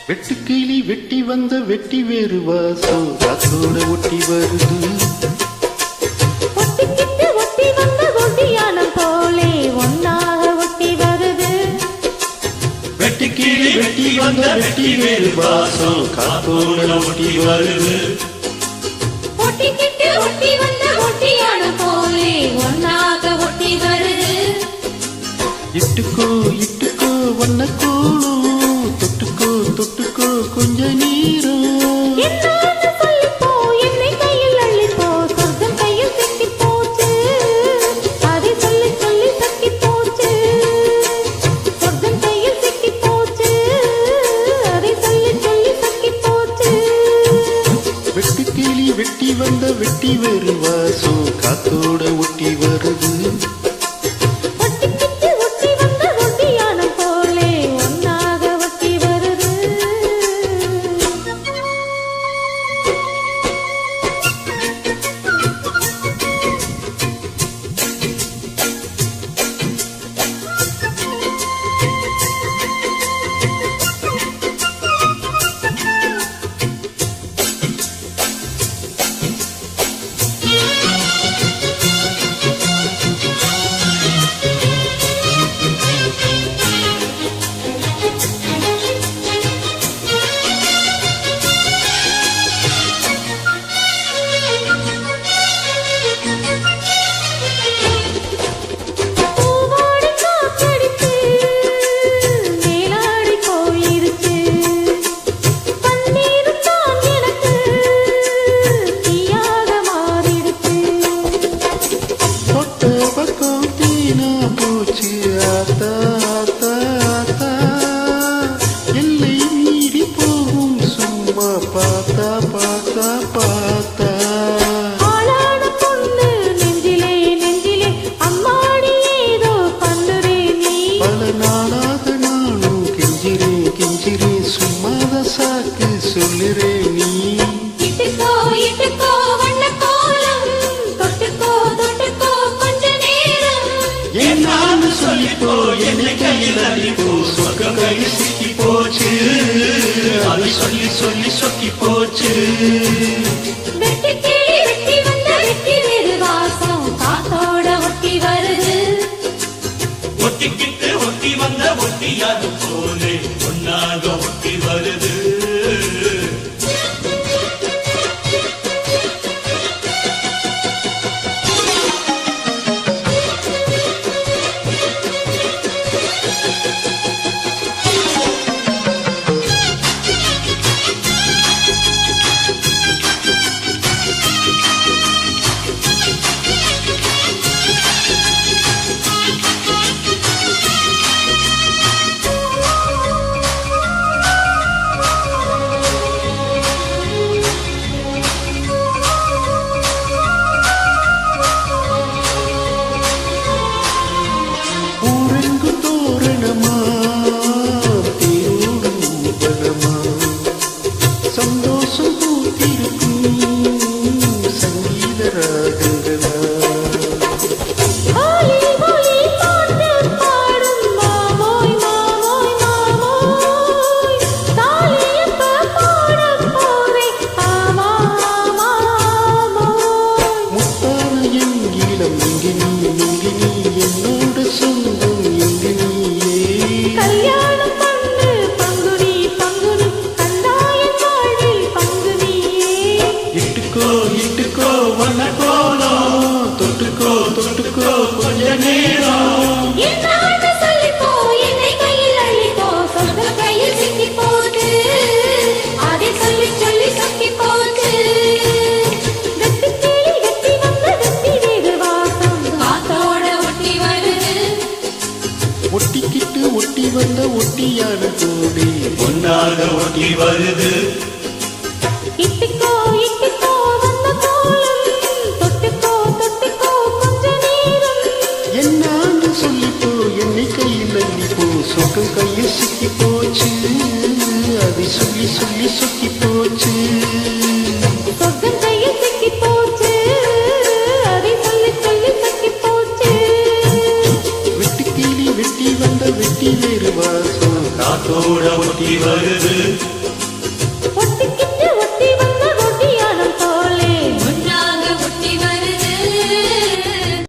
வெட்டுக்கிளி வெட்டி வந்த வெட்டி வேறு வாசம் காத்தோட ஒட்டி வருது. ஒட்டிக்கிட்டு ஒட்டி வந்த ஒட்டியானம் போலே ஒன்னாக ஒட்டி வருது. வெட்டுக்கிளி வெட்டி வந்த வெட்டி வேறு வாசம் காத்தோட ஒட்டி வருது. ஒட்டிக்கிட்டு ஒட்டி வந்த ஒட்டியானம் போலே ஒன்னாக ஒட்டி வருது. இட்டுக்கோ இட்டுக்கோ வண்ண கோலம் தொட்டுக்கோ தொட்டுக்கோ கொஞ்ச நீரும் என்னன்னு சொல்லிப்போ என்னை கையில் அள்ளிப்போ சொர்க்கம் கையில் சிக்கி போச்சு. அதை சொல்லி சொல்லி சக்கி போச்சு. சொர்க்கம் கையில் சிக்கி போச்சு. அதை சொல்லி சொல்லி சக்கி போச்சு. வெட்டுக்கிளி வெட்டி வந்த வெட்டி வேறு வாசம் காத்தோட ஒட்டி வருது. ஒட்டிக்கிட்டு ஒட்டி வந்த ஒட்டியானம் போலே ஒன்னாக ஒட்டி வருது. பூவோடு காத்தடிச்சு மேலாடி போயிருச்சு. பன்னீரும் தான் எனக்கு தீயாக மாறிடுச்சு. தொட்ட பக்கம் தீனா போச்சு ஆத்தா ஆத்தா ஆத்தா எல்லை மீறி போகும் சும்மா பார்த்தா பார்த்தா பார்த்தா. ஆளான பொண்ணு நெஞ்சிலே நெஞ்சிலே அம்மாடி ஏதோ பண்ணுறே நீ. பல நாளாக நானும் கெஞ்சிரேன் கெஞ்சிரேன் சும்மாத சாக்கு சொல்லுறேன் நீ. இட்டுக்கோ இட்டுக்கோ வண்ண கோலம் தொட்டுக்கோ தொட்டுக்கோ கொஞ்ச நேரம். என்னான்னு சொல்லிப்போ என்னை கையில் அடிப்போ சொர்க்கம் கையில் சிக்கி போச்சு. அது சொல்லி சொல்லி சொக்கி போச்சு. வெட்டுக்கிளி வெட்டி வந்த வெட்டி வேறு வாசம் காத்தோட ஒட்டி வருது. ஒட்டிக்கிட்டு ஒட்டி வந்த ஒட்டியாது போலே ஒன்னாக ஒட்டி வருது. ஊரெங்கு தோரணமா தேரோடும் பலமா சந்தோஷம் பூத்திருக்கும் சங்கீத ராகங்களா. ஓலி ஓலி பாட்டு பாடும் மாமோய் மாமோய் மாமோய். தாலியப்ப பாடப் போறேன் ஆமா ஆமா ஆமோய். முத்தான என் ஈழம் இங்கு நீ இங்கு நீ என்னோட சொந்தம் இங்கு நீயே. கல்யாணம் பண்ணு பங்குனி பங்குனி கண்டாயன் வாழ்வில் பங்குனியே. இட்டுக்கோ இட்டுக்கோ வண்ண கோலம் தொட்டுக்கோ தொட்டுக்கோ கொஞ்ச நேரம். என்னான்னு சொல்லிப்போ என்னை கையில் அள்ளிப்போ சொர்க்கம் கையில் சிக்கி போட்டு. அதை சொல்லி சொல்லி சக்கி போட்டு. வெட்டுக்கிளி வெட்டி வந்த வெட்டி வேறு வாசம் காத்தோட ஒட்டி வருது. ஒட்டிக்கிட்டு ஒட்டி வந்த ஒட்டியான கோடி ஒன்னாக ஒட்டி வருது. இட்டுக்கோ இட்டுக்கோ வந்த கோலம் தொட்டுக்கோ தொட்டுக்கோ கொஞ்ச நேரம். என்னான்னு சொல்லிப்போ என்னை கையில் அள்ளிப்போ சொர்க்கம் கையில் சிக்கி போச்சு. அதை சொல்லி சொல்லி சொக்கி போச்சு. சொர்க்கம் கையில் சிக்கி போச்சு. அதை சொல்லி சொல்லி சக்கி போச்சு. வெட்டுக்கிளி வெட்டி வந்த வெட்டி வேறு வாசம் காத்தோட ஒட்டி வருது